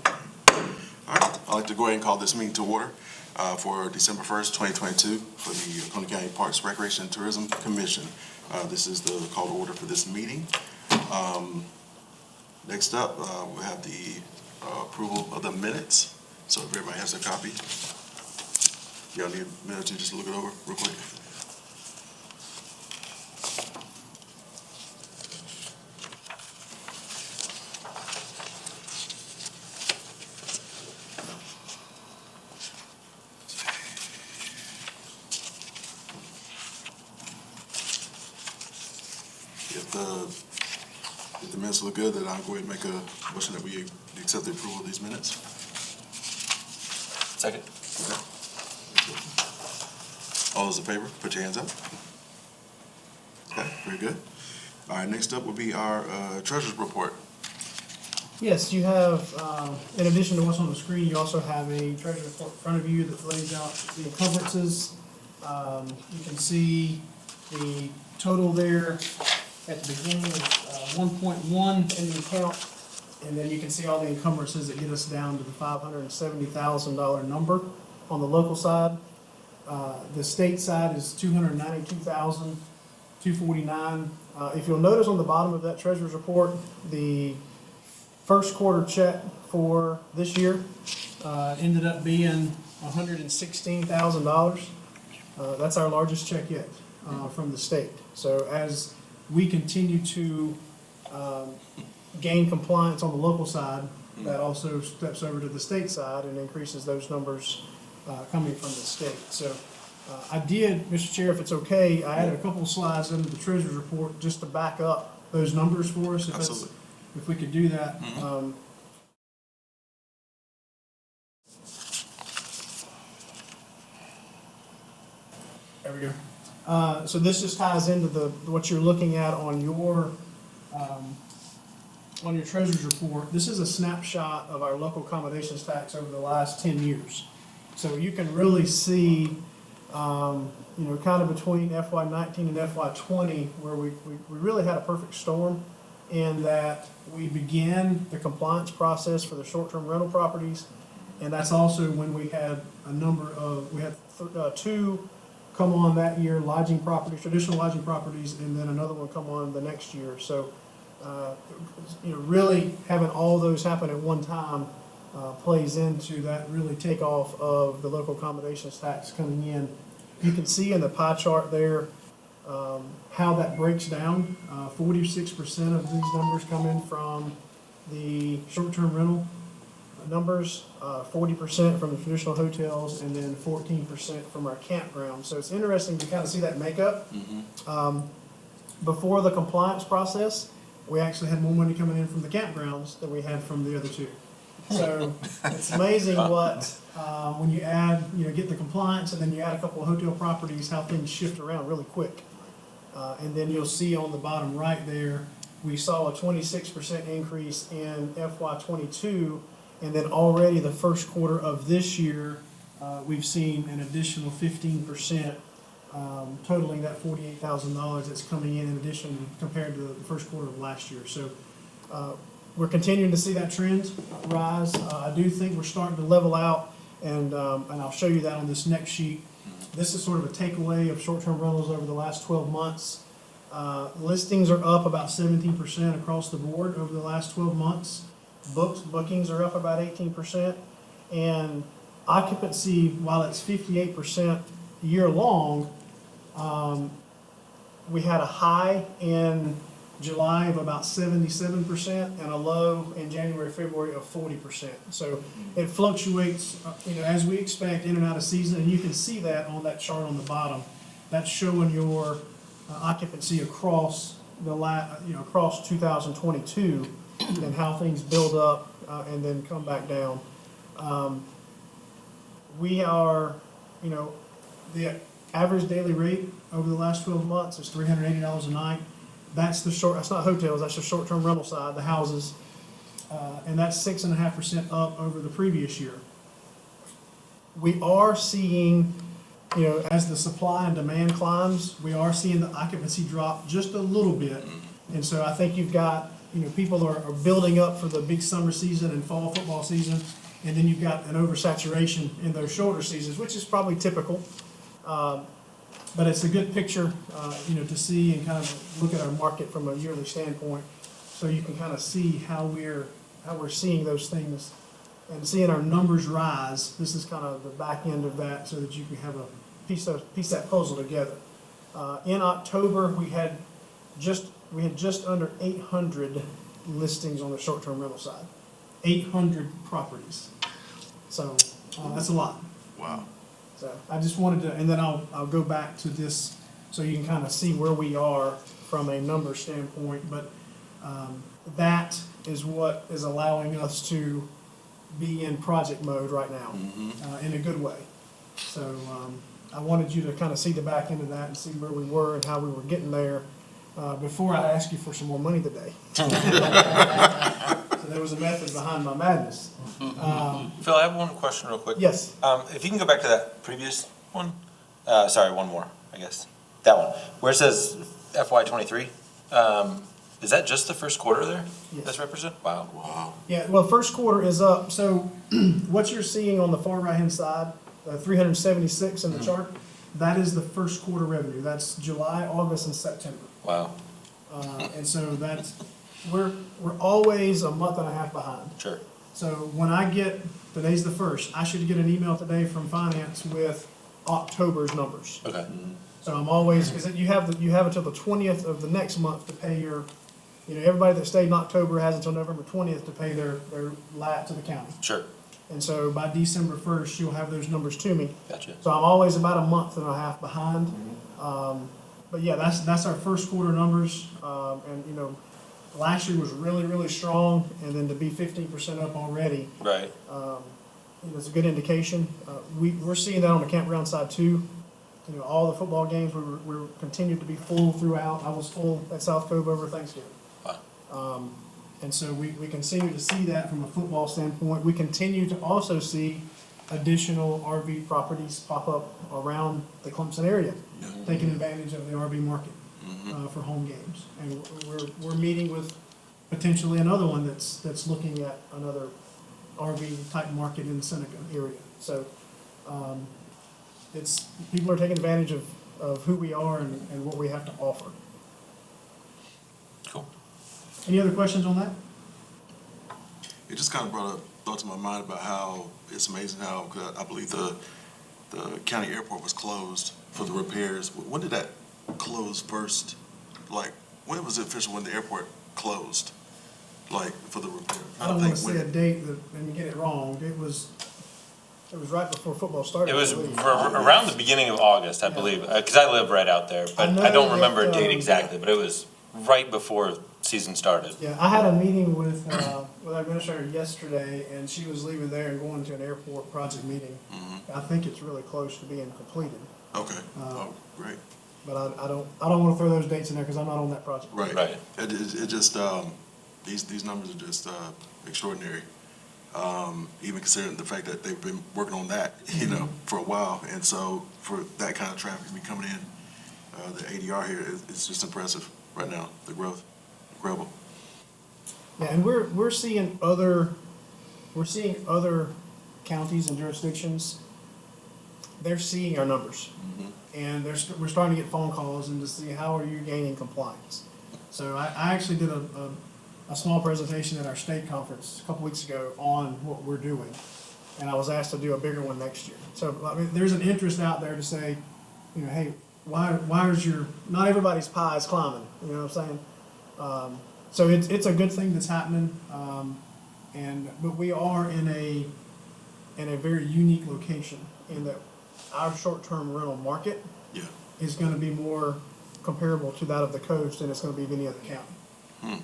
All right, I'd like to go ahead and call this meeting to order for December 1st, 2022 for the Oconee County Parks, Recreation, and Tourism Commission. This is the call to order for this meeting. Next up, we have the approval of the minutes. So if everybody has a copy, y'all need a minute to just look it over real quick. If the minutes look good, then I'll go ahead and make a motion that we accept the approval of these minutes. Second. Okay. All those in favor, put your hands up. Okay, very good. All right, next up will be our treasurer's report. Yes, you have, in addition to what's on the screen, you also have a treasury report in front of you that lays out the encumbrances. You can see the total there at the beginning is 1.1 in the account, and then you can see all the encumbrances that get us down to the $570,000 number on the local side. The state side is $292,249. If you'll notice on the bottom of that treasurer's report, the first quarter check for this year ended up being $116,000. That's our largest check yet from the state. So as we continue to gain compliance on the local side, that also steps over to the state side and increases those numbers coming from the state. So I did, Mr. Chair, if it's okay, I added a couple of slides into the treasurer's report just to back up those numbers for us. Absolutely. If we could do that. There we go. So this just ties into what you're looking at on your treasurer's report. This is a snapshot of our local accommodations tax over the last 10 years. So you can really see, kind of between FY19 and FY20, where we really had a perfect storm in that we began the compliance process for the short-term rental properties, and that's also when we had two come on that year, lodging properties, traditional lodging properties, and then another one come on the next year. So, really having all those happen at one time plays into that really takeoff of the local accommodations tax coming in. You can see in the pie chart there how that breaks down. 46% of these numbers come in from the short-term rental numbers, 40% from the traditional hotels, and then 14% from our campgrounds. So it's interesting to kind of see that makeup. Before the compliance process, we actually had more money coming in from the campgrounds than we had from the other two. So it's amazing what, when you add, get the compliance and then you add a couple of hotel properties, how things shift around really quick. And then you'll see on the bottom right there, we saw a 26% increase in FY22, and then already the first quarter of this year, we've seen an additional 15%, totaling that $48,000 that's coming in addition compared to the first quarter of last year. So we're continuing to see that trend rise. I do think we're starting to level out, and I'll show you that on this next sheet. This is sort of a takeaway of short-term rentals over the last 12 months. Listings are up about 17% across the board over the last 12 months. Bookings are up about 18%. And occupancy, while it's 58% year long, we had a high in July of about 77% and a low in January, February of 40%. So it fluctuates, as we expect in and out of season, and you can see that on that chart on the bottom. That's showing your occupancy across across 2022 and how things build up and then come back down. We are, the average daily rate over the last 12 months is $380 a night. That's not hotels, that's the short-term rental side, the houses. And that's 6.5% up over the previous year. We are seeing, as the supply and demand climbs, we are seeing the occupancy drop just a little bit. And so I think you've got people are building up for the big summer season and fall football season, and then you've got an oversaturation in those shorter seasons, which is probably typical. But it's a good picture, to see and kind of look at our market from a yearly standpoint, so you can kind of see how we're seeing those things and seeing our numbers rise. This is kind of the back end of that, so that you can have a piece that puzzle together. In October, we had just under 800 listings on the short-term rental side, 800 properties. So that's a lot. Wow. So I just wanted to, and then I'll go back to this so you can kind of see where we are from a number standpoint. But that is what is allowing us to be in project mode right now, in a good way. So I wanted you to kind of see the back end of that and see where we were and how we were getting there before I asked you for some more money today. So there was a method behind my madness. Phil, I have one question real quick. Yes. If you can go back to that previous one, sorry, one more, I guess. That one, where it says FY '23, is that just the first quarter there? Yes. That's represent? Wow. Wow. Yeah, well, first quarter is up. So what you're seeing on the far right-hand side, 376 in the chart, that is the first quarter revenue. That's July, August, and September. Wow, And so we're always a month and a half behind. sure. So when I get, today's the first, I should get an email today from finance with October's numbers. Okay, So I'm always, because you have until the 20th of the next month to pay your, everybody that stayed in October has until November 20th to pay their lat to the county. sure, And so by December 1st, you'll have those numbers to me. gotcha. So I'm always about a month and a half behind. But yeah, that's our first quarter numbers. And last year was really, really strong, and then to be 15% up already, Right, it's a good indication. We're seeing that on the campground side too. All the football games, we're continued to be full throughout. I was full at South Cove over Thanksgiving. wow, And so we continue to see that from a football standpoint. We continue to also see additional RV properties pop up around the Clemson area, taking advantage of the RV market for home games. And we're meeting with potentially another one that's looking at another RV type market in the Seneca area. So people are taking advantage of who we are and what we have to offer. cool. Any other questions on that? It just kind of brought a thought to my mind about how it's amazing how, 'cause I believe the county airport was closed for the repairs. When did that close first? Like, when was it official when the airport closed? Like, for the repair? I don't want to say a date and get it wrong. It was right before football started. It was I believe. around the beginning of August, I believe, because I live right out there, but I don't remember a date exactly, but it was right before season started. Yeah, I had a meeting with our administrator yesterday, and she was leaving there and going to an airport project meeting. I think it's really close to being completed, Okay, oh, great, but I don't want to throw those dates in there because I'm not on that project. right. Right. It just, these numbers are just extraordinary. Even considering the fact that they've been working on that, for a while. And so for that kind of traffic to be coming in, the ADR here, it's just impressive right now, the growth, incredible. Yeah, and we're seeing other counties and jurisdictions. They're seeing our numbers, and we're starting to get phone calls and to see how are you gaining compliance. So I actually did a small presentation at our state conference a couple weeks ago on what we're doing, and I was asked to do a bigger one next year. So I mean, there's an interest out there to say, hey, why is not everybody's pie is climbing? You know what I'm saying? So it's a good thing that's happening, but we are in a very unique location in that our short-term rental market Yeah. is going to be more comparable to that of the coast than it's going to be of any other county.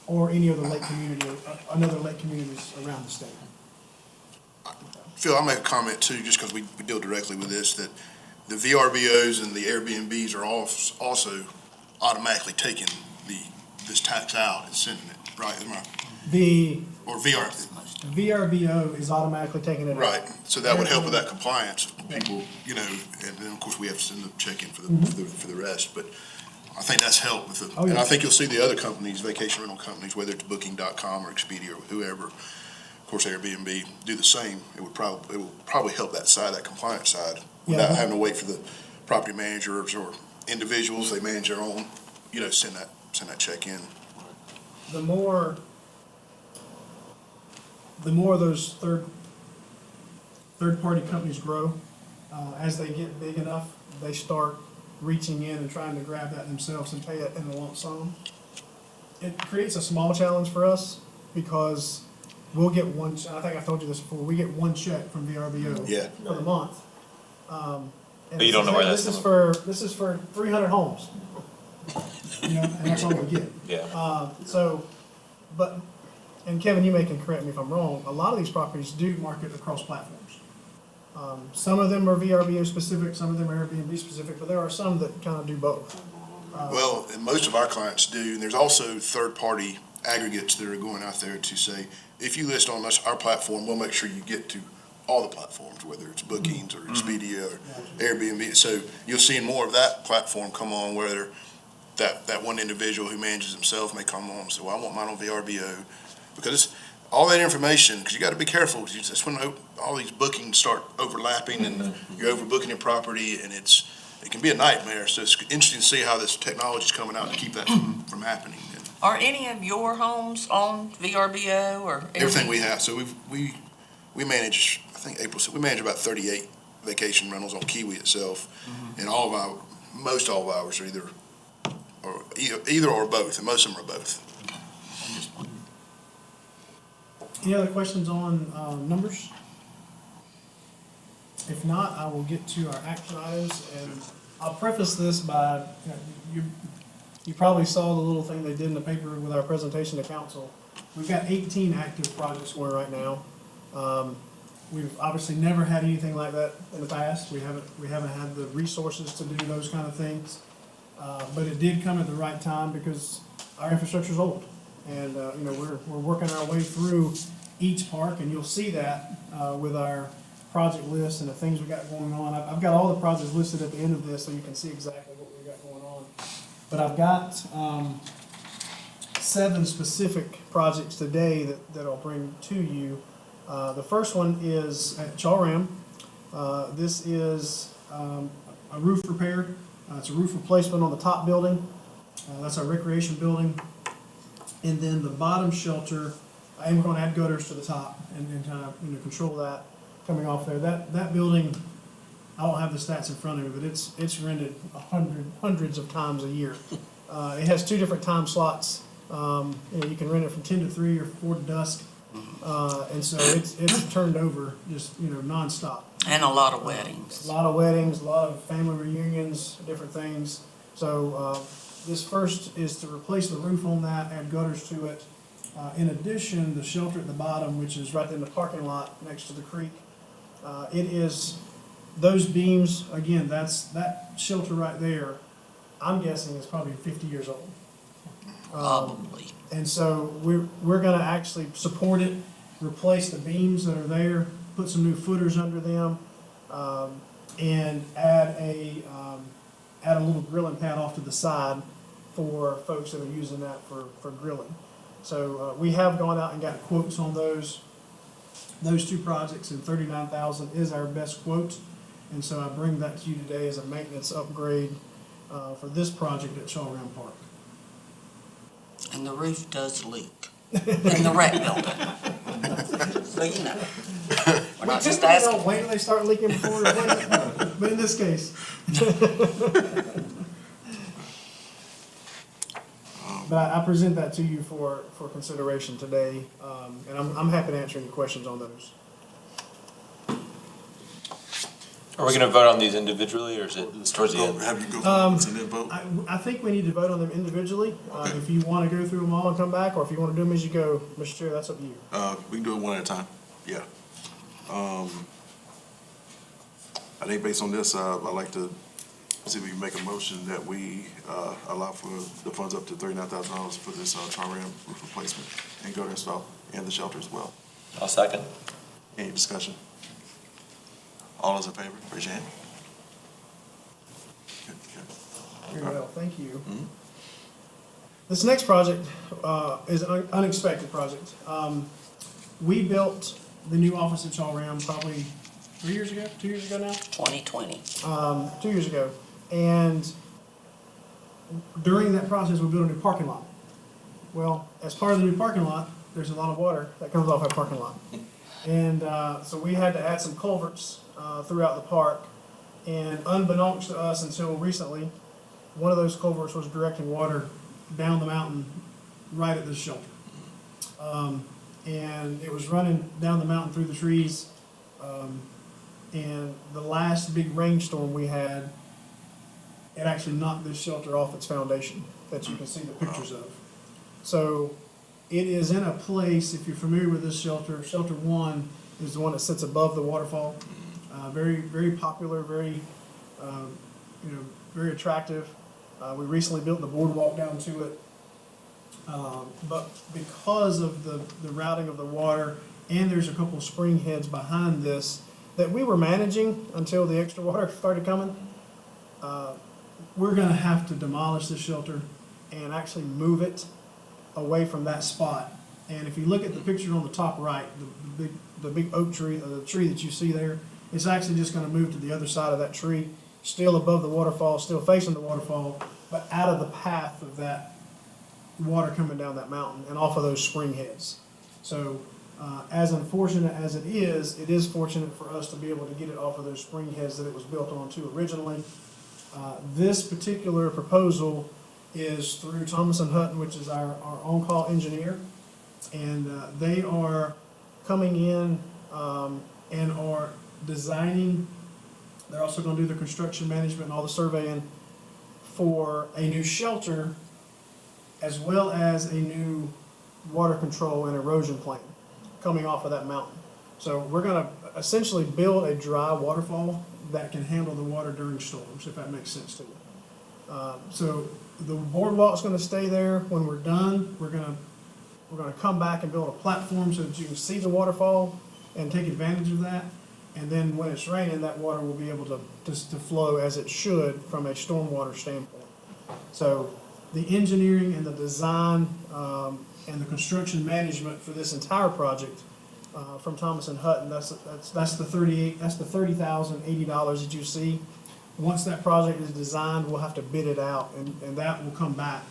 Or any other lake community, another lake communities around the state. Phil, I'll make a comment too, just because we deal directly with this, that the VRBOs and the Airbnbs are also automatically taking this tax out and sending it, right? Or VRBO is automatically taking it out. right, so that would help with that compliance, people, and then of course we have to send the check in for the rest, but I think that's helped with Oh, the, and yeah. I think you'll see the other companies, vacation rental companies, whether it's Booking.com or Expedia or whoever, of course Airbnb, do the same. It will probably help that side, that compliance side, without Yeah. having to wait for the property managers or individuals, they manage their own, send that check in. The more those third-party companies grow, as they get big enough, they start reaching in and trying to grab that themselves and pay it in a lump sum. It creates a small challenge for us because we'll get one, I think I've told you this before, we get one check from VRBO Yeah. for the month. And But you don't know where that's This is for 300 homes. And that's all we get. Yeah. And Kevin, you may can correct me if I'm wrong, a lot of these properties do market across platforms. Some of them are VRBO specific, some of them are Airbnb specific, but there are some that kind of do both. Well, and most of our clients do, and there's also third-party aggregates that are going out there to say, if you list on our platform, we'll make sure you get to all the platforms, whether it's Bookings or Expedia or Airbnb. So you'll see more of that platform come on, where that one individual who manages himself may come on and say, well, I want mine on VRBO. Because all that information, because you got to be careful, because that's when all these bookings start overlapping and you're overbooking your property, and it can be a nightmare. So it's interesting to see how this technology is coming out to keep that from happening. And Are any of your homes on VRBO or? everything we have, so we manage, I think April said, we manage about 38 vacation rentals on Kiwi itself. And most all of ours are either or both, and most of them are both. Any other questions on numbers? If not, I will get to our action items, and I'll preface this by, you probably saw the little thing they did in the paper with our presentation to council. We've got 18 active projects going right now. We've obviously never had anything like that in the past. We haven't had the resources to do those kind of things. But it did come at the right time because our infrastructure's old. And, we're working our way through each park, and you'll see that with our project list and the things we got going on. I've got all the projects listed at the end of this, so you can see exactly what we got going on. But I've got 7 specific projects today that I'll bring to you. The first one is at Charam. This is a roof repair. It's a roof replacement on the top building. That's our recreation building. And then the bottom shelter, I am going to add gutters to the top and kind of control that coming off there. That building, I don't have the stats in front of me, but it's rented hundreds of times a year. It has 2 different time slots. You can rent it from 10 to 3 or 4 to dusk. And so it's turned over just nonstop. And a lot of weddings. A lot of weddings, a lot of family reunions, different things. So this first is to replace the roof on that, add gutters to it. In addition, the shelter at the bottom, which is right in the parking lot next to the creek, it is those beams, again, that shelter right there, I'm guessing is probably 50 years old. Probably. And so we're gonna actually support it, replace the beams that are there, put some new footers under them, and add a little grilling pad off to the side for folks that are using that for grilling. So we have gone out and got quotes on those 2 projects, and $39,000 is our best quote. And so I bring that to you today as a maintenance upgrade for this project at Charam Park. And the roof does leak in the rec building. So, we're not just Typically asking. don't wait till they start leaking before we replace it, but in this case. But I present that to you for consideration today, and I'm happy to answer any questions on those. Are we gonna vote on these individually, or is it towards the end? Have you go through this and then vote? I think we need to vote on them individually. Okay. If you want to go through them all and come back, or if you want to do them as you go, Mr. Chair, that's up to you. We can do it one at a time, yeah. I think based on this, I'd like to see if we can make a motion that we allow for the funds up to $39,000 for this Charam roof replacement and gutter install and the shelter as well. I'll second. Any discussion? All those in favor, raise your hand. Good, good. Very well, thank you. Mhm. This next project is an unexpected project. We built the new office at Shaw Ram probably 2 years ago now? 2020. 2 years ago. And during that process, we built a new parking lot. Well, as part of the new parking lot, there's a lot of water that comes off our parking lot. And so we had to add some culverts throughout the park. And unbeknownst to us until recently, one of those culverts was directing water down the mountain right at this shelter. And it was running down the mountain through the trees. And the last big rainstorm we had, it actually knocked this shelter off its foundation that you can see the pictures of. So it is in a place, if you're familiar with this shelter, Shelter 1 is the one that sits above the waterfall. Very, very popular, very, very attractive. We recently built the boardwalk down to it. But because of the routing of the water, and there's a couple of spring heads behind this that we were managing until the extra water started coming, we're gonna have to demolish this shelter and actually move it away from that spot. And if you look at the picture on the top right, the big oak tree, the tree that you see there, it's actually just gonna move to the other side of that tree, still above the waterfall, still facing the waterfall, but out of the path of that water coming down that mountain and off of those spring heads. So, as unfortunate as it is fortunate for us to be able to get it off of those spring heads that it was built onto originally. This particular proposal is through Thomas & Hutton, which is our on-call engineer. And they are coming in and are designing, they're also gonna do the construction management and all the surveying for a new shelter as well as a new water control and erosion plan coming off of that mountain. So we're gonna essentially build a dry waterfall that can handle the water during storms, if that makes sense to you. So the boardwalk's gonna stay there. When we're done, we're gonna come back and build a platform so that you can see the waterfall and take advantage of that. And then when it's raining, that water will be able to flow as it should from a stormwater standpoint. So the engineering and the design and the construction management for this entire project from Thomas & Hutton, that's the $30,080 that you see. Once that project is designed, we'll have to bid it out, and that will come back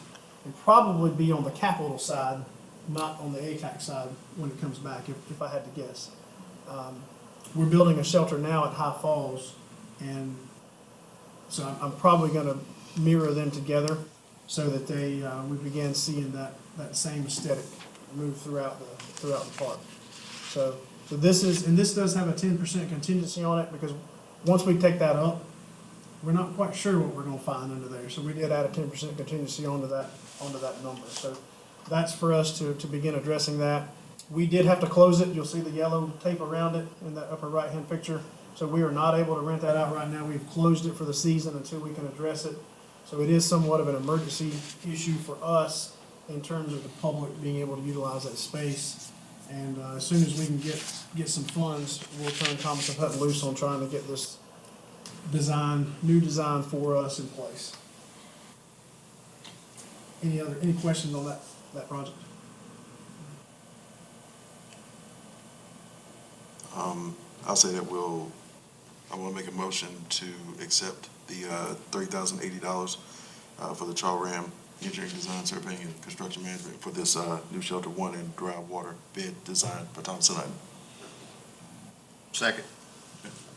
and probably be on the capital side, not on the ATAC side when it comes back, if I had to guess. We're building a shelter now at High Falls, and so I'm probably gonna mirror them together so that we begin seeing that same aesthetic move throughout the park. So this does have a 10% contingency on it, because once we take that up, we're not quite sure what we're gonna find under there. So we did add a 10% contingency onto that number. So that's for us to begin addressing that. We did have to close it. You'll see the yellow tape around it in that upper right-hand picture. So we are not able to rent that out right now. We've closed it for the season until we can address it. So it is somewhat of an emergency issue for us in terms of the public being able to utilize that space. And as soon as we can get some funds, we'll turn Thomas & Hutton loose on trying to get this new design for us in place. Any questions on that project? I'll say that I want to make a motion to accept the $30,080 for the Chaw Ram engineering design, surveying, and construction management for this new Shelter 1 and dry water bed design for Thomas & Hutton. Second.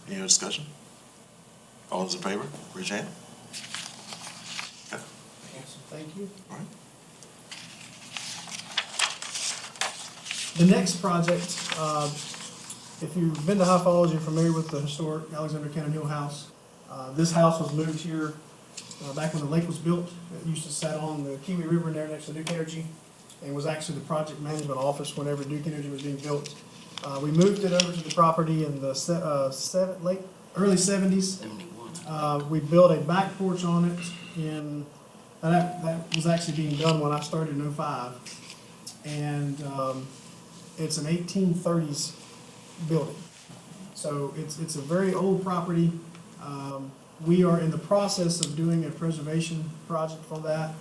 Any other discussion? All those in favor, raise your hand. Okay, Thank you. all right. The next project, if you've been to High Falls, you're familiar with the historic Alexander Cannon Hill house. This house was moved here back when the lake was built. It used to sit on the Kiwi River there next to Duke Energy, and was actually the project management office whenever Duke Energy was being built. We moved it over to the property in the early 70s. 71. We built a back porch on it that was actually being done when I started in '05. And it's an 1830s building. So it's a very old property. we are in the process of doing a preservation project for that.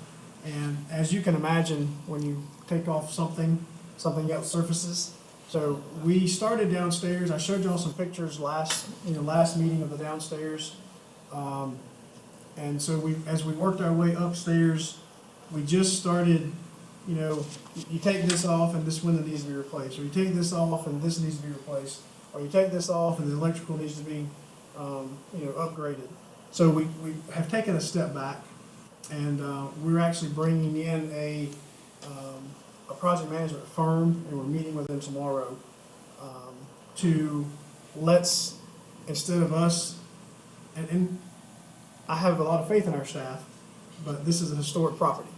And as you can imagine, when you take off something else surfaces. So we started downstairs. I showed y'all some pictures last meeting of the downstairs. And so as we worked our way upstairs, we just started, you take this off and this window needs to be replaced, or you take this off and this needs to be replaced, or you take this off and the electrical needs to be, upgraded. So we have taken a step back, and we're actually bringing in a project management firm, and we're meeting with them tomorrow to instead of us, and I have a lot of faith in our staff, but this is a historic property.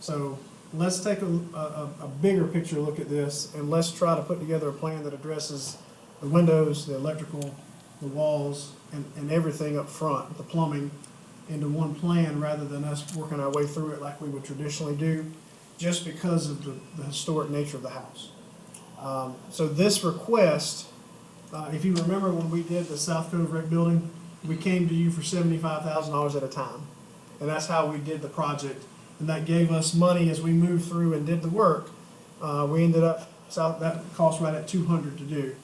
So let's take a bigger picture look at this, and let's try to put together a plan that addresses the windows, the electrical, the walls, and everything up front, the plumbing, into one plan rather than us working our way through it like we would traditionally do, just because of the historic nature of the house. So this request, if you remember when we did the South Cove Rec Building, we came to you for $75,000 at a time. And that's how we did the project. And that gave us money as we moved through and did the work. We ended up, that cost right at $200 to do.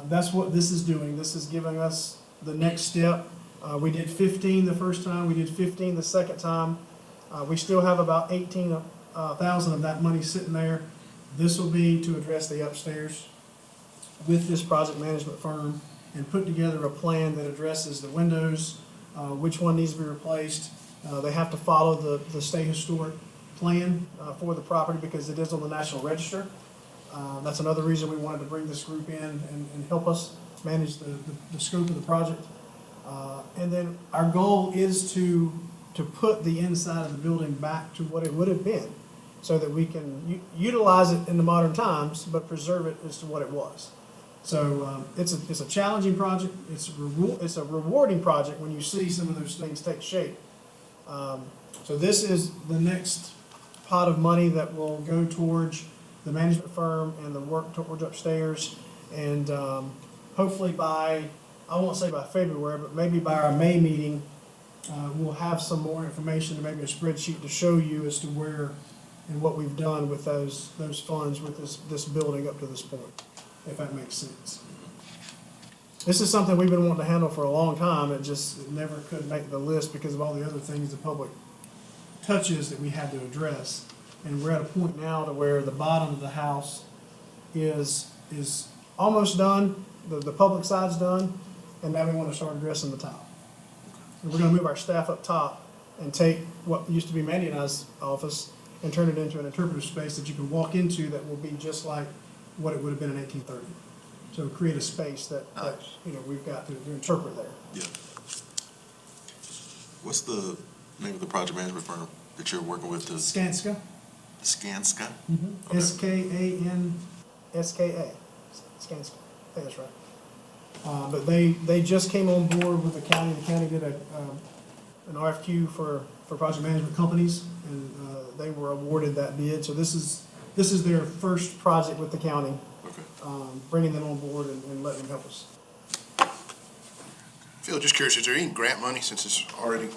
That's what this is doing. This is giving us the next step. We did 15 the first time, we did 15 the second time. We still have about 18,000 of that money sitting there. This will be to address the upstairs with this project management firm and put together a plan that addresses the windows, which one needs to be replaced. They have to follow the state historic plan for the property because it is on the National Register. That's another reason we wanted to bring this group in and help us manage the scope of the project. And then our goal is to put the inside of the building back to what it would have been, so that we can utilize it in the modern times, but preserve it as to what it was. So it's a challenging project. It's a rewarding project when you see some of those things take shape. So this is the next pot of money that will go towards the management firm and the work towards upstairs. And hopefully I won't say by February, but maybe by our May meeting, we'll have some more information and maybe a spreadsheet to show you as to where and what we've done with those funds with this building up to this point, if that makes sense. This is something we've been wanting to handle for a long time. It never could make the list because of all the other things the public touches that we had to address. And we're at a point now to where the bottom of the house is almost done, the public side's done, and now we want to start addressing the top. And we're going to move our staff up top and take what used to be Mandy and I's office and turn it into an interpretive space that you can walk into that will be just like what it would have been in 1830. So create a space that we've got to interpret there. Yeah. What's the name of the project management firm that you're working with? Skanska. Skanska? Mm-hmm. Okay. Skanska. Skanska. I think that's right. But they just came on board with the county. The county did an RFQ for project management companies, and they were awarded that bid. So this is their first project with the county. Okay. Bringing them on board and letting them help us. Phil, just curious, is there any grant money since it's already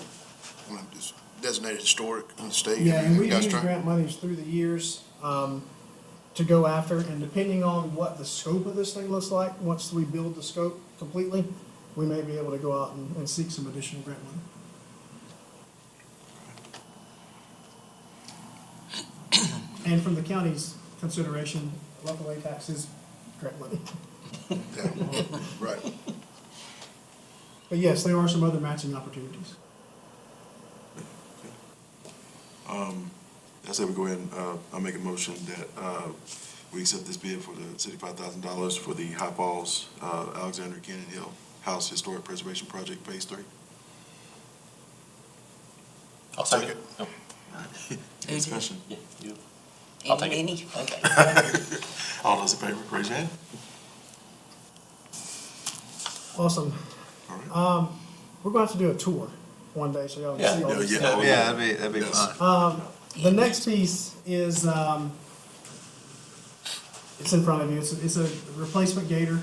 it's designated historic in the state? Yeah, and we've You guys used try- grant monies through the years to go after, and depending on what the scope of this thing looks like, once we build the scope completely, we may be able to go out and seek some additional grant money. And from the county's consideration, local aid tax is grant money. Yeah, right. But yes, there are some other matching opportunities. I say we go ahead and, I'll make a motion that, we accept this bid for the $65,000 for the High Falls, Alexander Cannon Hill House Historic Preservation Project Phase 3. I'll second it. Who did? Discussion. Yeah, you. I'll take it. Any? Okay. All those in favor, raise your hand. Awesome. All right. We're going to have to do a tour one day, so y'all Yeah. can see all this Yeah, stuff. yeah. that'd be Yes. fun. The next piece is, it's in front of you, it's a replacement gator.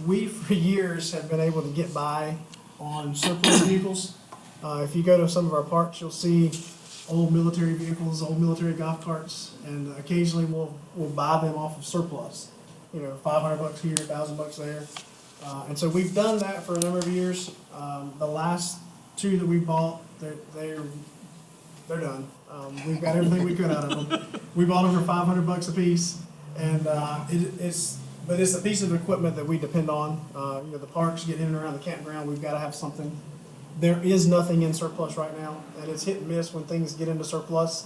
We, for years, have been able to get by on surplus vehicles. If you go to some of our parks, you'll see old military vehicles, old military golf carts, and occasionally we'll buy them off of surplus. You know, $500 here, $1,000 there. And so we've done that for a number of years. The last two that we bought, they're done. We've got everything we could out of them. We bought them for $500 a piece, and it's a piece of equipment that we depend on. You know, the parks get in and around the campground. We've got to have something. There is nothing in surplus right now, and it's hit and miss when things get into surplus.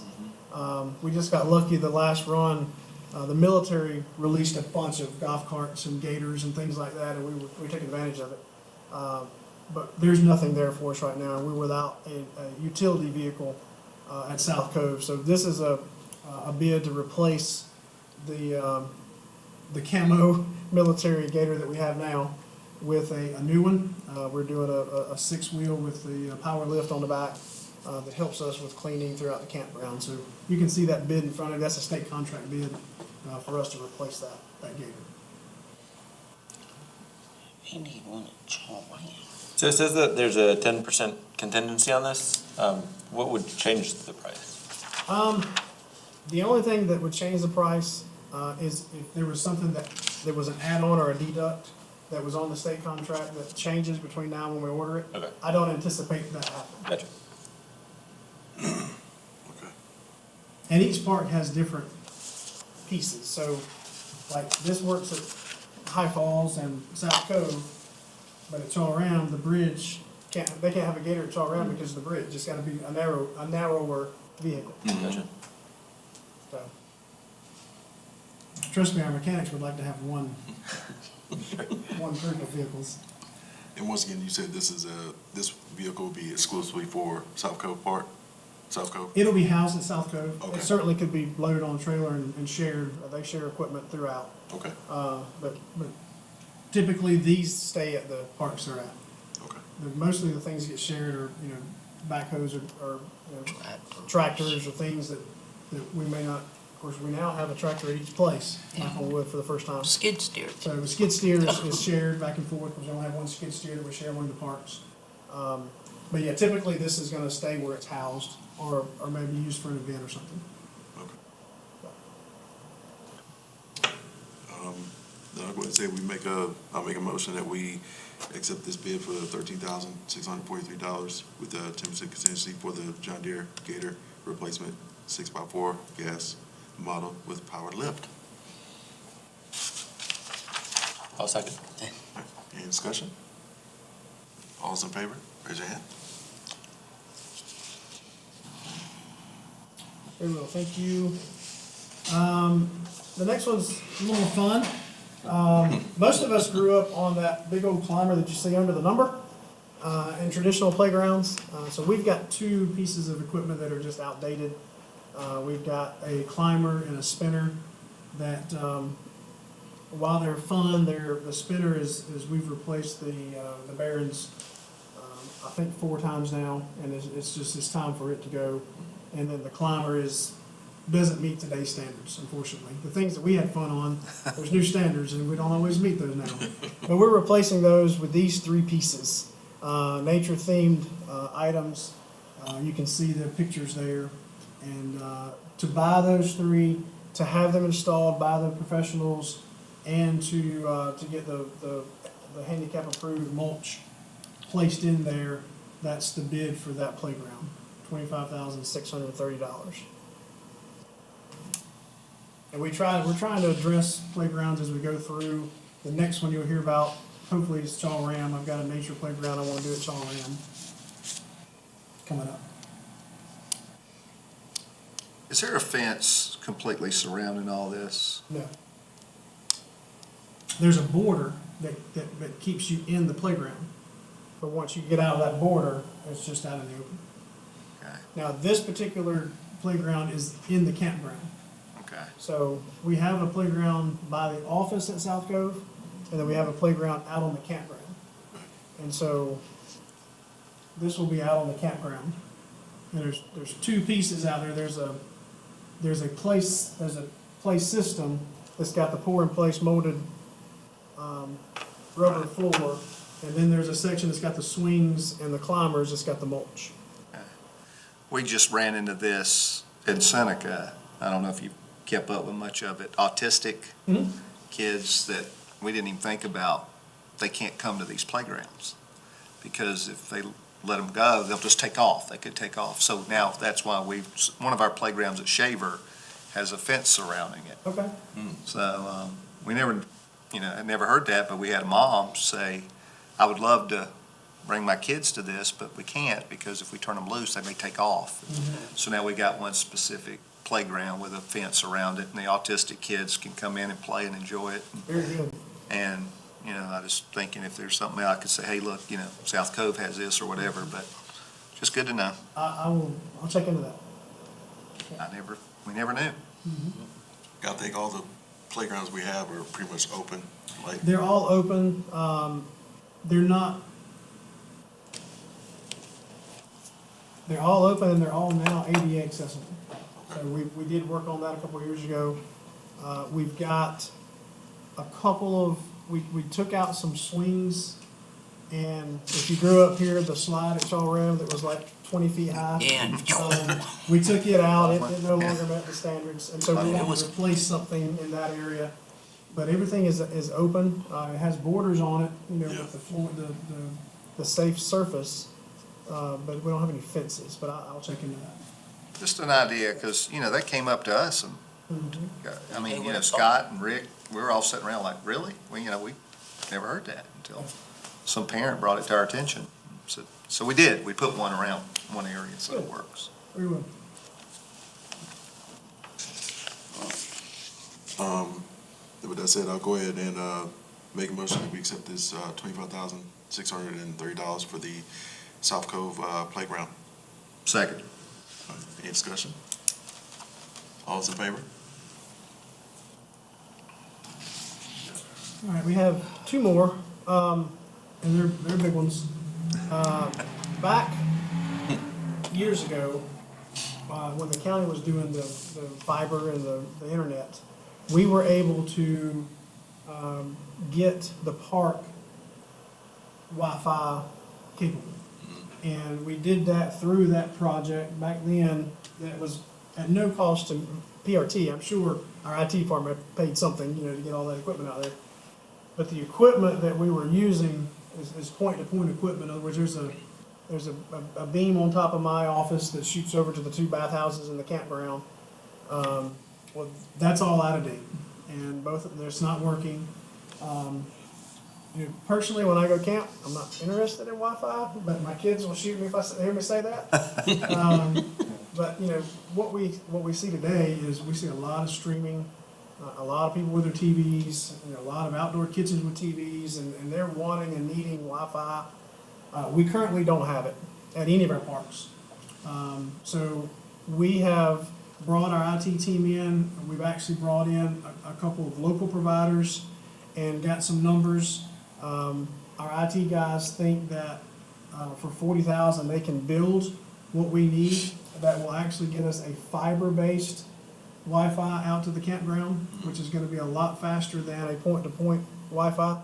We just got lucky the last run. The military released a bunch of golf carts and gators and things like that, and we took advantage of it. But there's nothing there for us right now. We're without a utility vehicle at South Cove. So this is a bid to replace the camo military gator that we have now with a new one. We're doing a 6-wheel with the power lift on the back that helps us with cleaning throughout the campground. So you can see that bid in front of you. That's a state contract bid for us to replace that gator. We need one at Charlie. So it says that there's a 10% contingency on this. What would change the price? The only thing that would change the price is if there was something that there was an add-on or a deduct that was on the state contract that changes between now and when we order it. Okay. I don't anticipate that happening. Gotcha. Okay. And each park has different pieces, so like this works at High Falls and South Cove, but at Chaw-Ram, the bridge they can't have a gator at Chaw-Ram because of the bridge. It's gotta be a narrower vehicle. Gotcha. So, trust me, our mechanics would like to have one group of vehicles. And once again, you said this vehicle will be exclusively for South Cove Park? South Cove? It'll be housed at South Cove. Okay. It certainly could be loaded on a trailer and shared. They share equipment throughout. Okay, But typically these stay at the parks they're at. okay. Mostly the things that get shared are, you know, backhoes or you know, tractors or things that we may not. Of course, we now have a tractor at each place, knock on wood, for the first time. Skid steer. So the skid steer is shared back and forth, because we only have one skid steer that we share one of the parks. But yeah, typically this is gonna stay where it's housed, or maybe used for an event or something. Then I'll go ahead and say I'll make a motion that we accept this bid for $13,643 with a 10% contingency for the John Deere Gator replacement 6x4 gas model with powered lift. I'll second. Any discussion? All's in favor, raise your hand. Very well, thank you. The next one's a little more fun. Most of us grew up on that big old climber that you see under the number in traditional playgrounds. So we've got two pieces of equipment that are just outdated. We've got a climber and a spinner that, while they're fun, the spinner is we've replaced the bearings, I think 4 times now, and it's time for it to go. And then the climber doesn't meet today's standards, unfortunately. The things that we had fun on, there's new standards, and we don't always meet those now. But we're replacing those with these 3 pieces, nature-themed items. You can see the pictures there. And to buy those 3, to have them installed by the professionals, and to get the handicap-approved mulch placed in there, that's the bid for that playground, $25,630. And we're trying to address playgrounds as we go through. The next one you'll hear about, hopefully, is Chaw-Ram. I've got a nature playground I want to do at Chaw-Ram coming up. Is there a fence completely surrounding all this? No. There's a border that keeps you in the playground. But once you get out of that border, it's just out in the open. Okay, Now, this particular playground is in the campground. okay. So we have a playground by the office at South Cove, and then we have a playground out on the campground. And so this will be out on the campground. And there's 2 pieces out there. There's a place system that's got the pour in place molded rubber floor And then there's a section that's got the swings and the climbers that's got the mulch. We just ran into this in Seneca. I don't know if you kept up with much of it. Autistic Mhm. kids that we didn't even think about, they can't come to these playgrounds. Because if they let them go, they'll just take off. They could take off. So now that's why one of our playgrounds at Shaver has a fence surrounding it. Okay. So, we never, I never heard that, but we had a mom say, I would love to bring my kids to this, but we can't because if we turn them loose, they may take off. So now we got one specific playground with a fence around it, and the autistic kids can come in and play and enjoy it. Very good. And, I was thinking if there's something I could say, hey, look, South Cove has this or whatever, but just good to know. I'll check into that. We never knew. I think all the playgrounds we have are pretty much open, like, They're all open. They're not. They're all open and they're all now ADA accessible. So we did work on that a couple of years ago. We've got a couple of, we took out some swings, and if you grew up here, the slide at Shaw Room that was like 20 feet high. Yeah. We took it out, it no longer met the standards, and so we It want was- to replace something in that area. But everything is open, it has borders on it, with the floor, the safe surface, but we don't have any fences, but I'll check into that. Just an idea, because, that came up to us, and, They I mean, would've Scott and Rick, we were all sitting around like, really? We never heard that until some parent brought it to our attention. So we did, we put one around one area, so it Good. works. Very well. with that said, I'll go ahead and, make a motion that we accept this, $25,630 for the South Cove, playground. Second. Any discussion? All's in favor? All right, we have two more, and they're big ones. Back years ago, when the county was doing the fiber and the internet, we were able to get the park Wi-Fi capable. And we did that through that project back then. That was at no cost to PRT. I'm sure our IT department paid something, to get all that equipment out there. But the equipment that we were using is point-to-point equipment. In other words, there's a beam on top of my office that shoots over to the two bathhouses in the campground. Well, that's all out of date, and it's not working. Personally, when I go camp, I'm not interested in Wi-Fi, but my kids will shoot me if I hear me say that. But what we see today is we see a lot of streaming, a lot of people with their TVs, a lot of outdoor kitchens with TVs, and they're wanting and needing Wi-Fi. We currently don't have it at any of our parks. So we have brought our IT team in. We've actually brought in a couple of local providers and got some numbers. Our IT guys think that for $40,000 they can build what we need that will actually get us a fiber-based Wi-Fi out to the campground, which is going to be a lot faster than a point-to-point Wi-Fi.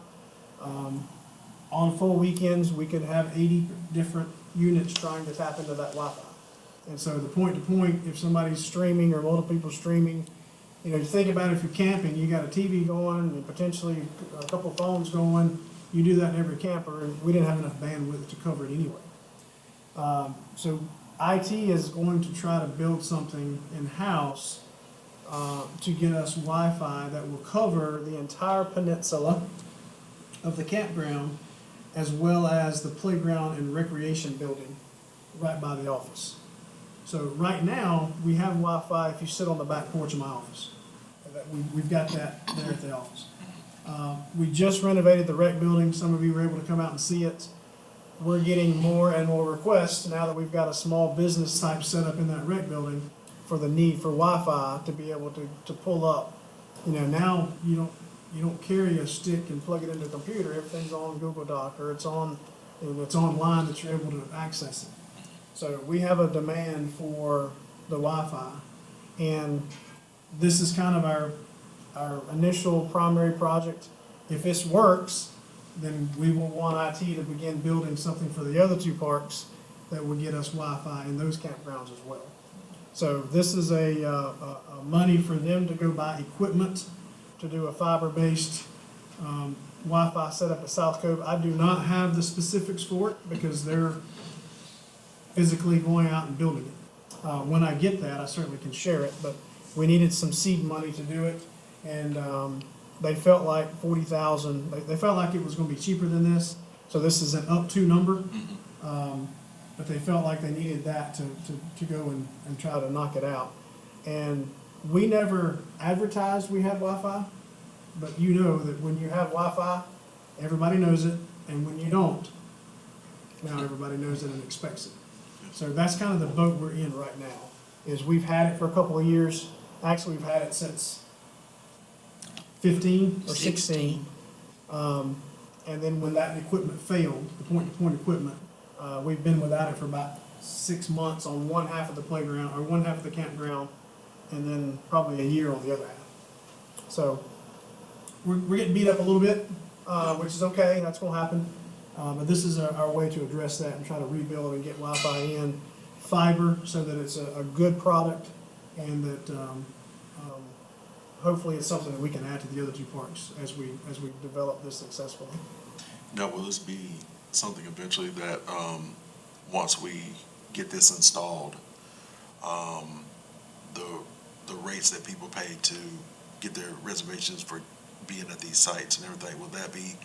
On full weekends, we could have 80 different units trying to tap into that Wi-Fi. And so the point-to-point, if somebody's streaming or multiple people streaming, you think about if you're camping, you got a TV going and potentially a couple phones going. You do that in every camper, and we didn't have enough bandwidth to cover it anyway. So IT is going to try to build something in-house to get us Wi-Fi that will cover the entire peninsula of the campground, as well as the playground and recreation building right by the office. So right now, we have Wi-Fi if you sit on the back porch of my office. We've got that there at the office. We just renovated the rec building. Some of you were able to come out and see it. We're getting more and more requests now that we've got a small business type setup in that rec building for the need for Wi-Fi to be able to pull up. Now you don't carry a stick and plug it into a computer. Everything's on Google Doc or it's online that you're able to access it. So we have a demand for the Wi-Fi, and this is kind of our initial primary project. If this works, then we will want IT to begin building something for the other two parks that would get us Wi-Fi in those campgrounds as well. So this is a money for them to go buy equipment to do a fiber-based Wi-Fi setup at South Cove. I do not have the specifics for it because they're physically going out and building it. When I get that, I certainly can share it, but we needed some seed money to do it. And they felt like 40,000, they felt like it was gonna be cheaper than this. So this is an up to number. But they felt like they needed that to go and try to knock it out. And we never advertised we had Wi-Fi, but you know that when you have Wi-Fi, everybody knows it, and when you don't, now everybody knows it and expects it. So that's kind of the boat we're in right now, is we've had it for a couple of years. Actually, we've had it since 15 or 16. And then when that equipment failed, the point-to-point equipment, we've been without it for about 6 months on one half of the playground, or one half of the campground, and then probably a year on the other half. So we're getting beat up a little bit, which is okay, that's gonna happen. But this is our way to address that and try to rebuild and get Wi-Fi in fiber so that it's a good product, and that hopefully it's something that we can add to the other two parks as we develop this successfully. Now, will this be something eventually that, once we get this installed, the rates that people pay to get their reservations for being at these sites and everything, will that be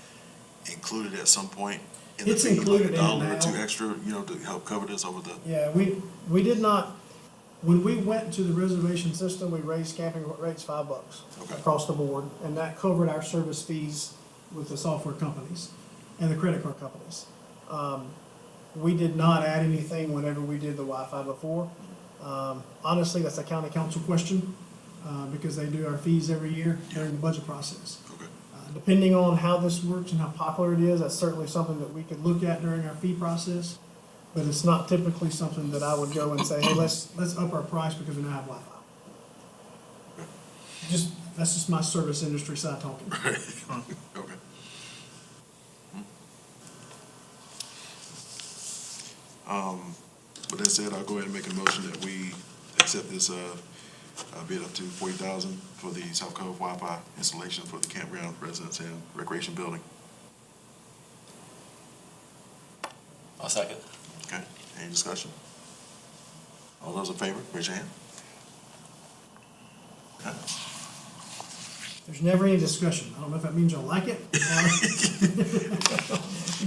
included at some point in the It's fee, included like in a it dollar or now. two extra, to help cover this over the? Yeah, we did not, when we went to the reservation system, we raised camping rates $5 Okay. across the board, and that covered our service fees with the software companies and the credit card companies. We did not add anything whenever we did the Wi-Fi before. Honestly, that's a county council question, because they do our fees every year during the budget process. Okay. Depending on how this works and how popular it is, that's certainly something that we could look at during our fee process. But it's not typically something that I would go and say, hey, let's up our price because we now have Wi-Fi. That's just my service industry side talking. Okay. With that said, I'll go ahead and make a motion that we accept this, bid up to 40,000 for the South Cove Wi-Fi installation for the campground residents and recreation building. I'll second. Okay, any discussion? All those in favor, raise your hand. Okay. There's never any discussion. I don't know if that means you'll like it.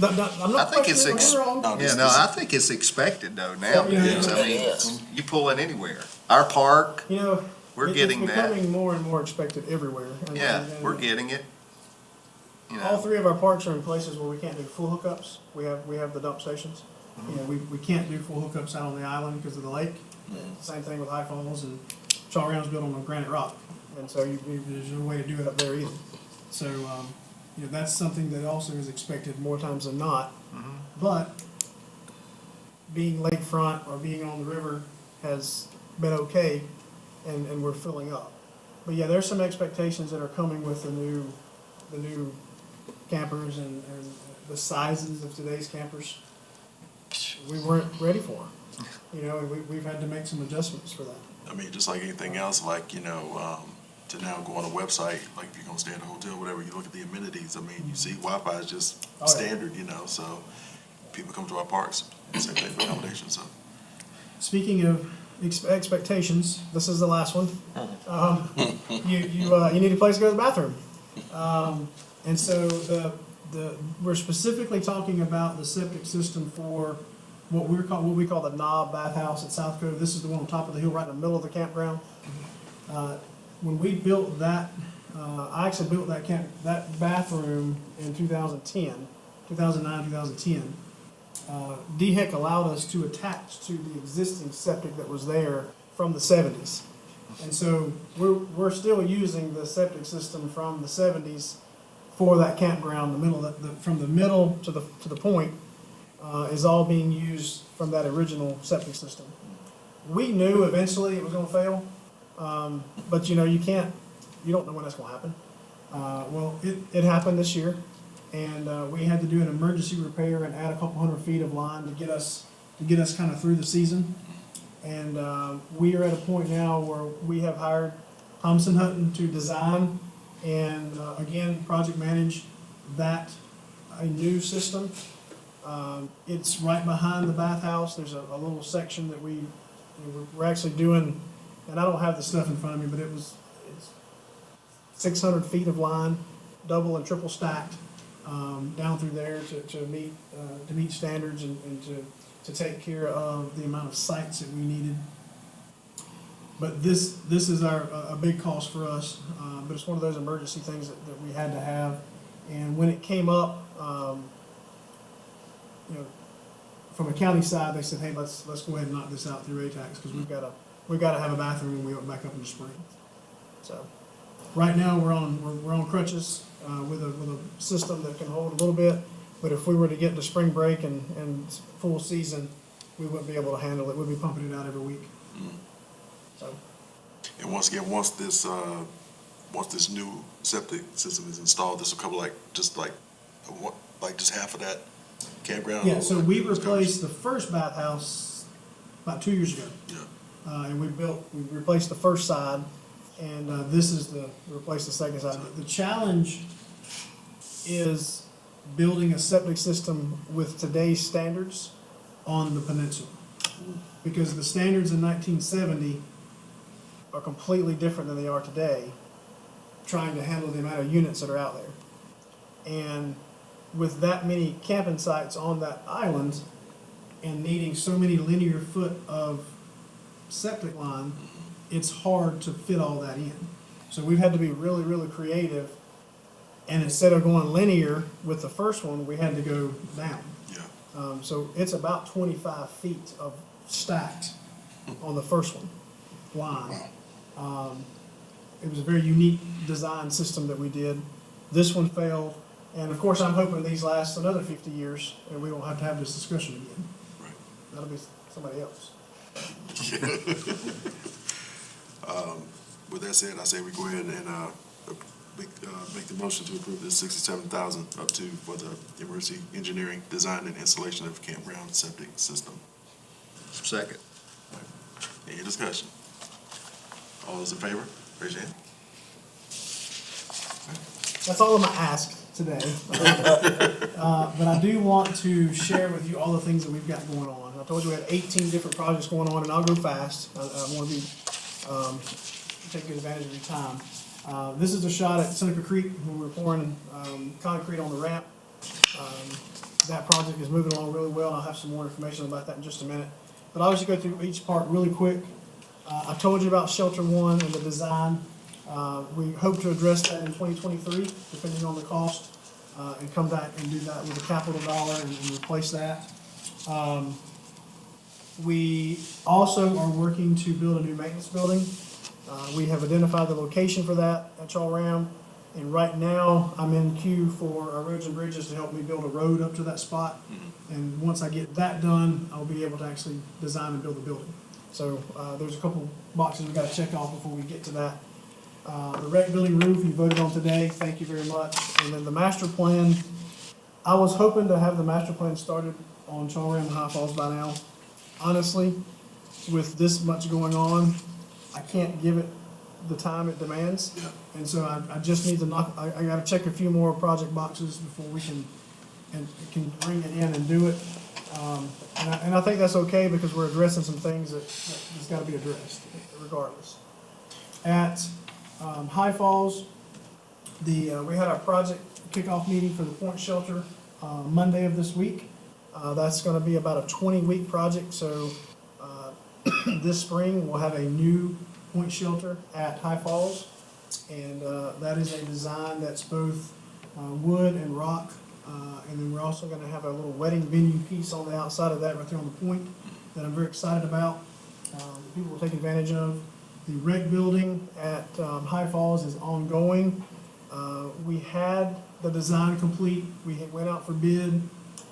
I'm not I think it's questioning it, you're wrong. No, Yeah, no, I think it's expected though nowadays. I mean, Yes. you pull it anywhere. Our park, You know, We're it's getting that. becoming more and more expected everywhere. And- yeah, and- we're getting it. You All know, three of our parks are in places where we can't do full hookups. We have the dump stations. You know, we can't do full hookups out on the island because of the lake. Same thing with High Falls, and Shaw Round's built on a granite rock. And so there's no way to do it up there either. So, that's something that also is expected more times than not. But being lakefront or being on the river has been okay, and we're filling up. But yeah, there's some expectations that are coming with the new campers and the sizes of today's campers. We weren't ready for them, and we've had to make some adjustments for that. I mean, just like anything else, like, to now go on a website, like if you're gonna stay in a hotel, whatever, you look at the amenities, I mean, you see Wi-Fi is just Oh, yeah. standard, so people come to our parks, same thing for accommodations, so. Speaking of expectations, this is the last one. You need a place to go to the bathroom. And so we're specifically talking about the septic system for what we call the Knob Bathhouse at South Cove. This is the one on top of the hill, right in the middle of the campground. When we built that, I actually built that bathroom in 2009, 2010. DHEC allowed us to attach to the existing septic that was there from the 70s. And so we're still using the septic system from the 70s for that campground. From the middle to the point is all being used from that original septic system. We knew eventually it was going to fail, but you don't know when that's going to happen. Well, it happened this year. And we had to do an emergency repair and add a couple hundred feet of line to get us kind of through the season. And we are at a point now where we have hired Thompson Hutton to design and, again, project manage a new system. It's right behind the bathhouse. There's a little section that we're actually doing, and I don't have the stuff in front of me, but it's 600 feet of line, double and triple stacked, down through there to meet standards and to take care of the amount of sites that we needed. But this is a big cost for us, but it's one of those emergency things that we had to have. And when it came up, from a county side, they said, hey, let's go ahead and knock this out through ATAX, because we've got to have a bathroom when we open back up in the spring. So, right now, we're on crutches, with a system that can hold a little bit, but if we were to get into spring break and full season, we wouldn't be able to handle it. We'd be pumping it out every week. So, And once again, once this new septic system is installed, this will cover just half of that campground? yeah, so we replaced the first bathhouse about 2 years ago. Yeah. And we replaced the first side, and this is replace the second side. The challenge is building a septic system with today's standards on the peninsula. Because the standards in 1970 are completely different than they are today, trying to handle the amount of units that are out there. And with that many camping sites on that island and needing so many linear foot of septic line, it's hard to fit all that in. So we've had to be really, really creative. And instead of going linear with the first one, we had to go down. Yeah. So it's about 25 feet of stacked on the first one, line. It was a very unique design system that we did. This one failed. And of course, I'm hoping these last another 50 years and we won't have to have this discussion again. Right. That'll be somebody else. With that said, I say we go ahead and make the motion to approve this $67,000 up to for the emergency engineering, design, and installation of campground septic system. Second. Any discussion? All those in favor, raise your hand. That's all I'm gonna ask today. But I do want to share with you all the things that we've got going on. I told you we had 18 different projects going on, and I'll go fast. I want to take good advantage of your time. This is a shot at Seneca Creek when we're pouring concrete on the ramp. That project is moving along really well, and I'll have some more information about that in just a minute. But I'll just go through each part really quick. I told you about Shelter One and the design. We hope to address that in 2023, depending on the cost, and come back and do that with a capital dollar and replace that. We also are working to build a new maintenance building. We have identified the location for that at Chaw-Ram, and right now I'm in queue for our Roads and Bridges to help me build a road up to that spot. And once I get that done, I'll be able to actually design and build the building. So there's a couple boxes we got to check off before we get to that. The rec building roof you voted on today, thank you very much. And then the master plan, I was hoping to have the master plan started on Chaw-Ram and High Falls by now. Honestly, with this much going on, I can't give it the time it demands. Yeah. And so I just need to I gotta check a few more project boxes before we can bring it in and do it. And I think that's okay because we're addressing some things that's gotta be addressed regardless. At High Falls, we had our project kickoff meeting for the Point Shelter Monday of this week. That's gonna be about a 20-week project, so this spring we'll have a new Point Shelter at High Falls. And that is a design that's both wood and rock. And then we're also gonna have a little wedding venue piece on the outside of that right there on the point that I'm very excited about. People will take advantage of. The rec building at High Falls is ongoing. We had the design complete. We went out for bid,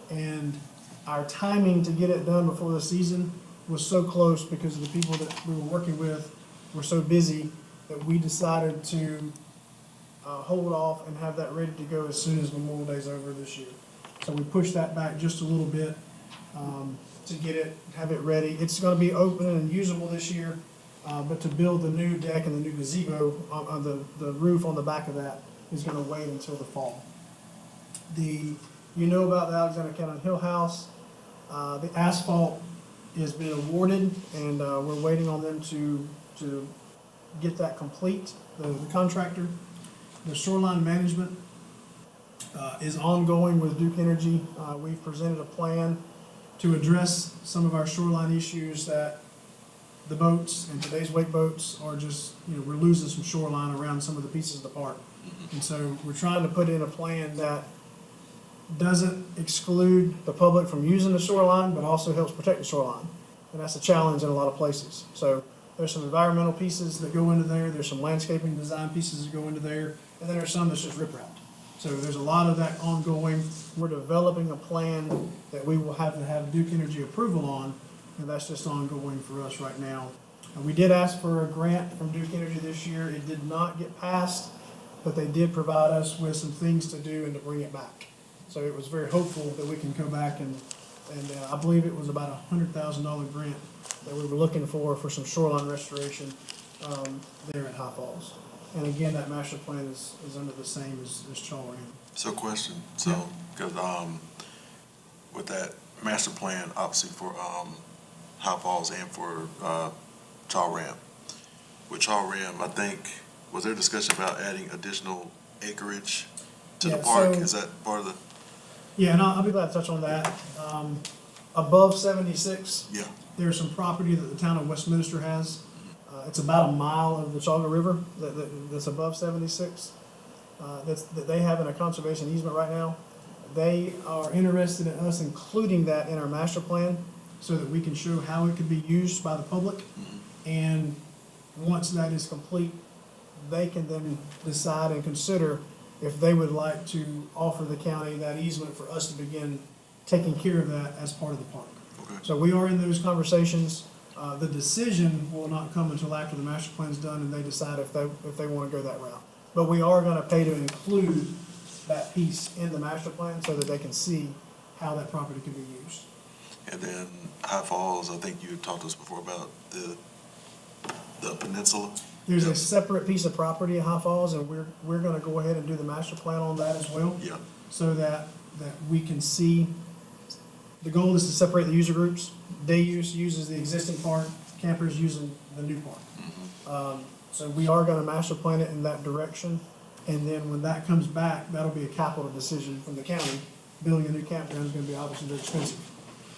and our timing to get it done before the season was so close because of the people that we were working with were so busy that we decided to hold off and have that ready to go as soon as Memorial Day's over this year. So we pushed that back just a little bit, to get it, have it ready. It's gonna be open and usable this year, but to build the new deck and the new gazebo on the roof on the back of that is gonna wait until the fall. You know about the Alexander County Hill House. The asphalt has been awarded, and we're waiting on them to get that complete, the contractor. The shoreline management is ongoing with Duke Energy. We've presented a plan to address some of our shoreline issues that the boats and today's wake boats are just, we're losing some shoreline around some of the pieces of the park. And so we're trying to put in a plan that doesn't exclude the public from using the shoreline, but also helps protect the shoreline. And that's a challenge in a lot of places. So there's some environmental pieces that go into there, there's some landscaping design pieces that go into there, and then there's some that's just riprap. So there's a lot of that ongoing. We're developing a plan that we will have to have Duke Energy approval on, and that's just ongoing for us right now. We did ask for a grant from Duke Energy this year. It did not get passed, but they did provide us with some things to do and to bring it back. So it was very hopeful that we can go back and I believe it was about $100,000 grant that we were looking for some shoreline restoration there at High Falls. And again, that master plan is under the same as Chaw Ram. So question, so, because, with that master plan, obviously for, High Falls and for, Chaw Ram. With Chaw Ram, I think, was there discussion about adding additional acreage to the Yeah, park? so- Is that part of the, Yeah, and I'll be glad to touch on that. Above 76, yeah, there's some property that the town of Westminster has. It's about a mile of the Chaga River that's above 76. That they have in a conservation easement right now. They are interested in us including that in our master plan so that we can show how it could be used by the public. And once that is complete, they can then decide and consider if they would like to offer the county that easement for us to begin taking care of that as part of the park. okay, So we are in those conversations. The decision will not come until after the master plan's done and they decide if they want to go that route. But we are going to pay to include that piece in the master plan so that they can see how that property can be used. and then High Falls, I think you talked to us before about the peninsula. There's Yeah. a separate piece of property at High Falls, and we're going to go ahead and do the master plan on that as well. Yeah, So that we can see, the goal is to separate the user groups. Day use uses the existing park, campers using the new park. So we are gonna master plan it in that direction, and then when that comes back, that'll be a capital decision from the county. Building a new campground is gonna be obviously very expensive.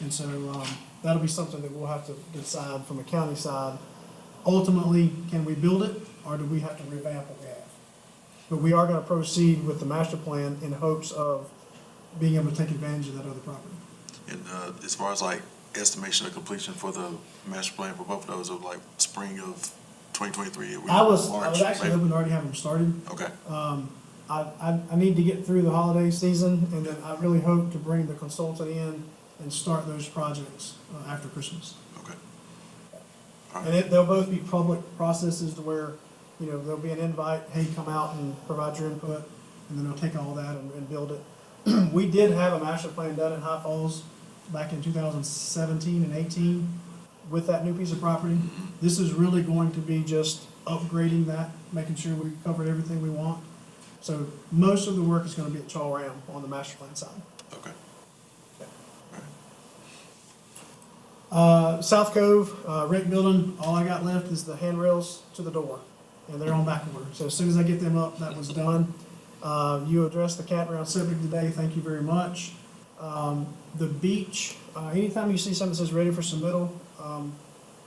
And so, that'll be something that we'll have to decide from a county side. Ultimately, can we build it, or do we have to revamp what we have? But we are gonna proceed with the master plan in hopes of being able to take advantage of that other property. and, as far as like estimation of completion for the master plan for both of those, of like spring of 2023. I was March, actually maybe? hoping to already have them started. Okay, I need to get through the holiday season, and then I really hope to bring the consultant in and start those projects after Christmas. okay. And they'll both be public processes to where, there'll be an invite, hey, come out and provide your input, and then they'll take all that and build it. We did have a master plan done in High Falls back in 2017 and 18 with that new piece of property. This is really going to be just upgrading that, making sure we covered everything we want. So most of the work is gonna be at Chaw Ram on the master plan side. Okay. South Cove, rec building, all I got left is the handrails to the door, and they're on back order. So as soon as I get them up, that was done. You addressed the campground subject today, thank you very much. The beach, anytime you see something that says ready for submittal,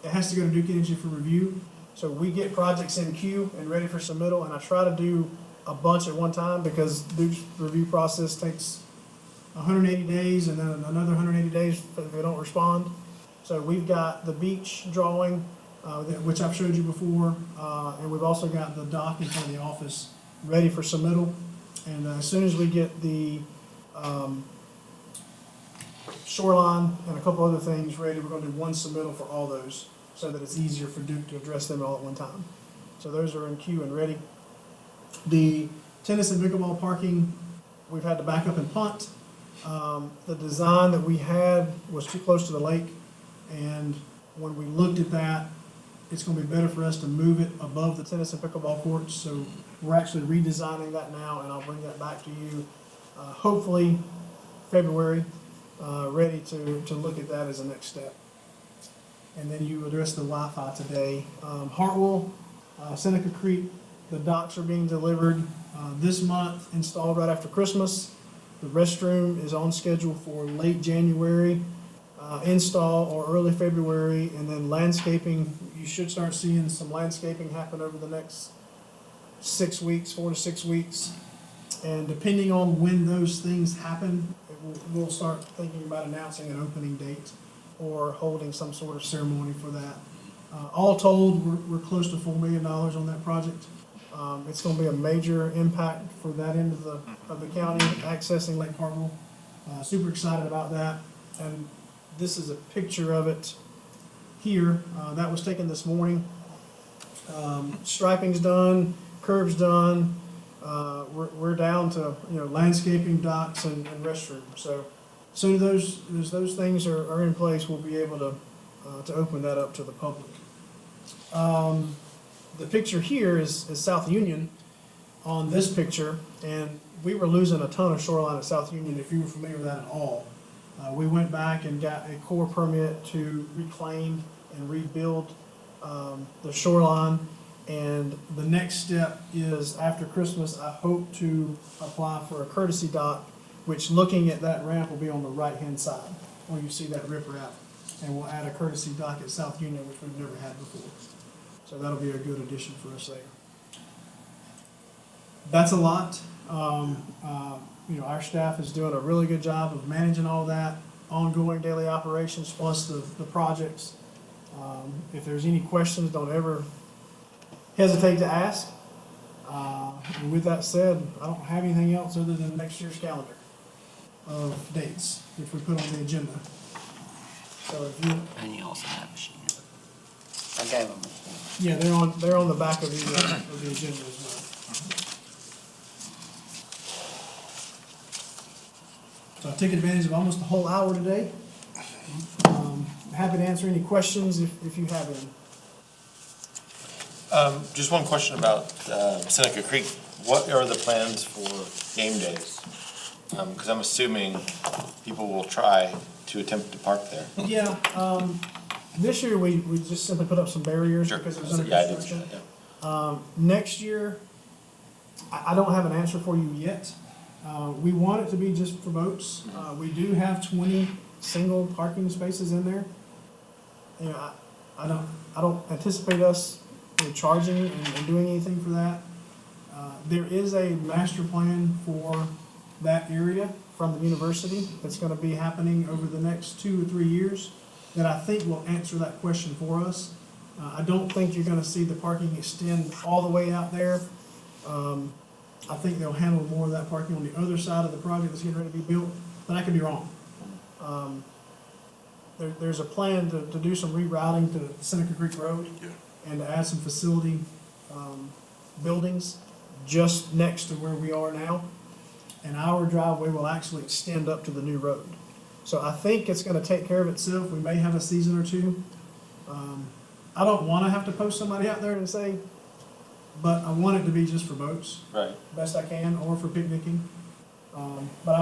it has to go to Duke Energy for review. So we get projects in queue and ready for submittal, and I try to do a bunch at one time because Duke's review process takes 180 days and then another 180 days if they don't respond. So we've got the beach drawing, which I've showed you before, and we've also got the dock in front of the office ready for submittal. And as soon as we get the shoreline and a couple other things ready, we're gonna do one submittal for all those so that it's easier for Duke to address them all at one time. So those are in queue and ready. The Tennis and pickleball parking, we've had to back up and punt. The design that we had was too close to the lake, and when we looked at that, it's gonna be better for us to move it above the tennis and pickleball courts, so we're actually redesigning that now, and I'll bring that back to you, hopefully February, ready to look at that as a next step. And then you addressed the Wi-Fi today. Hartwell, Seneca Creek, the docks are being delivered, this month, installed right after Christmas. The restroom is on schedule for late January, install or early February, and then landscaping, you should start seeing some landscaping happen over the next 6 weeks, 4 to 6 weeks. And depending on when those things happen, we'll start thinking about announcing an opening date or holding some sort of ceremony for that. All told, we're close to $4 million on that project. It's gonna be a major impact for that end of the county, accessing Lake Hartwell. Super excited about that. And this is a picture of it here. That was taken this morning. Striping's done, curb's done. We're down to, landscaping, docks, and restroom. So soon as those things are in place, we'll be able to open that up to the public. The picture here is South Union on this picture, and we were losing a ton of shoreline at South Union, if you were familiar with that at all. We went back and got a Corps permit to reclaim and rebuild the shoreline. And the next step is, after Christmas, I hope to apply for a courtesy dock, which, looking at that ramp, will be on the right-hand side, where you see that riprap. And we'll add a courtesy dock at South Union, which we've never had before. So that'll be a good addition for us there. That's a lot. Our staff is doing a really good job of managing all that, ongoing daily operations, plus the projects. If there's any questions, don't ever hesitate to ask. And with that said, I don't have anything else other than next year's calendar of dates, which we put on the agenda. So if you, And you also have machine. I gave them. yeah, they're on the back of the agenda as well. So I took advantage of almost the whole hour today. Happy to answer any questions if you have any. Just one question about Seneca Creek. What are the plans for game days? Because I'm assuming people will try to attempt to park there. Yeah, this year we just simply put up some barriers Sure. because it was under Yeah, I did see construction. that, yeah. Next year, I don't have an answer for you yet. We want it to be just for boats. We do have 20 single parking spaces in there. I don't anticipate us charging and doing anything for that. There is a master plan for that area from the university that's gonna be happening over the next 2 or 3 years that I think will answer that question for us. I don't think you're gonna see the parking extend all the way out there. I think they'll handle more of that parking on the other side of the project that's getting ready to be built, but I could be wrong. There's a plan to do some rerouting to Seneca Creek Road Yeah. and to add some facility buildings just next to where we are now. And our driveway will actually extend up to the new road. So I think it's gonna take care of itself. We may have a season or two. I don't wanna have to post somebody out there and say, but I want it to be just for boats, Right. best I can, or for picnicking. But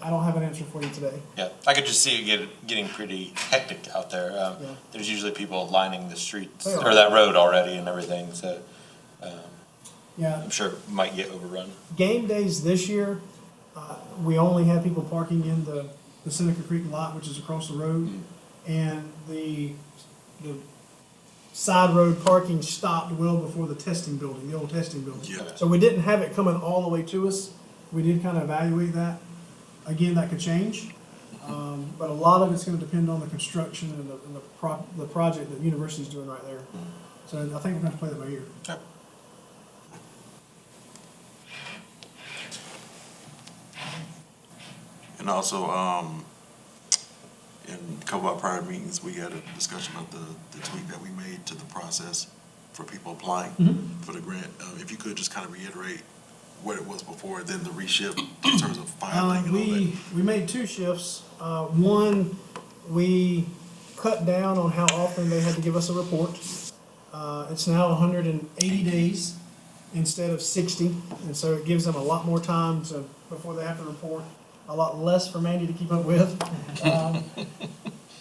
I don't have an answer for you today. Yeah, I could just see it getting pretty hectic out there. Yeah. There's usually people lining the streets, They are. or that road already and everything, so Yeah, I'm sure it might get overrun. game days this year, we only had people parking in the Seneca Creek lot, which is across the road. And the side road parking stopped well before the testing building, the old testing building. Yeah. So we didn't have it coming all the way to us. We did kind of evaluate that. Again, that could change. But a lot of it's gonna depend on the construction and the project that the university's doing right there. So I think we're gonna have to play that by ear. Okay. And also, in a couple of our prior meetings, we had a discussion about the tweak that we made to the process for people applying for the grant. If you could just kind of reiterate what it was before, then the reshift in terms of filing and all that? We made two shifts. One, we cut down on how often they had to give us a report. It's now 180 days instead of 60, and so it gives them a lot more time to, before they have to report, a lot less for Mandy to keep up with.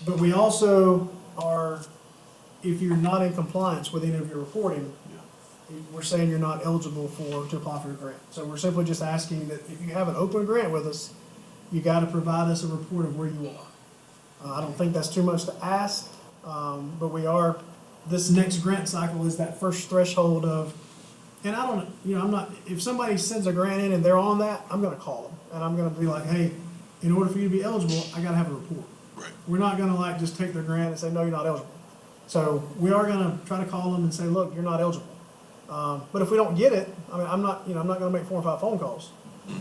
But we also are, if you're not in compliance with any of your reporting, we're saying you're not eligible to apply for a grant. So we're simply just asking that if you have an open grant with us, you gotta provide us a report of where you are. I don't think that's too much to ask, but we are, this next grant cycle is that first threshold of, and I don't, I'm not, if somebody sends a grant in and they're on that, I'm gonna call them. And I'm gonna be like, hey, in order for you to be eligible, I gotta have a report. Right. We're not gonna like just take their grant and say, no, you're not eligible. So we are gonna try to call them and say, look, you're not eligible. But if we don't get it, I mean, I'm not gonna make 4 or 5 phone calls.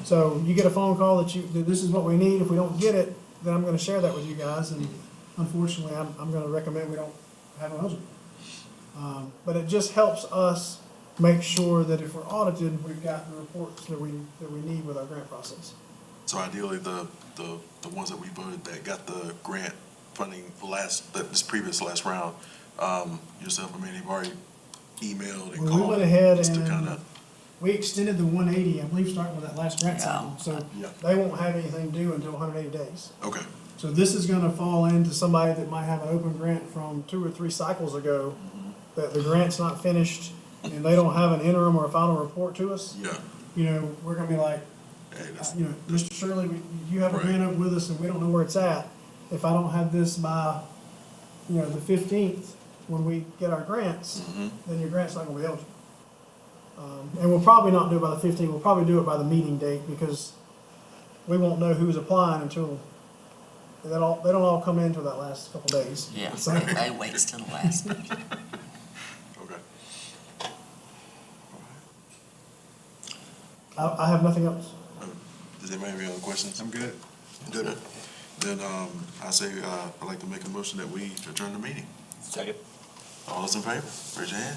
So you get a phone call that this is what we need. If we don't get it, then I'm gonna share that with you guys. And unfortunately, I'm gonna recommend we don't have them eligible. But it just helps us make sure that if we're audited, we've got the reports that we need with our grant process. So ideally, the ones that we voted that got the grant funding this previous last round, yourself, I mean, you've already emailed and Well, called. we went ahead just to and kinda- we extended the 180, I believe, starting with that last grant Yeah. cycle. So Yeah. they won't have anything due until 180 days. Okay, So this is gonna fall into somebody that might have an open grant from 2 or 3 cycles ago, that the grant's not finished, and they don't have an interim or a final report to us. yeah, We're gonna be like, hey, that's, Mr. Shirley, you have a Right. grant up with us and we don't know where it's at. If I don't have this by, the 15th, when we get our grants, then your grant's not gonna be eligible. And we'll probably not do it by the 15th, we'll probably do it by the meeting date, because we won't know who's applying until, they don't all come in until that last couple days. Yeah, So- they wait till the last minute. okay. I have nothing else. Does anybody have any other questions? I'm good. Good. Then, I say, I'd like to make a motion that we adjourn the meeting. Second. All those in favor, raise your hand.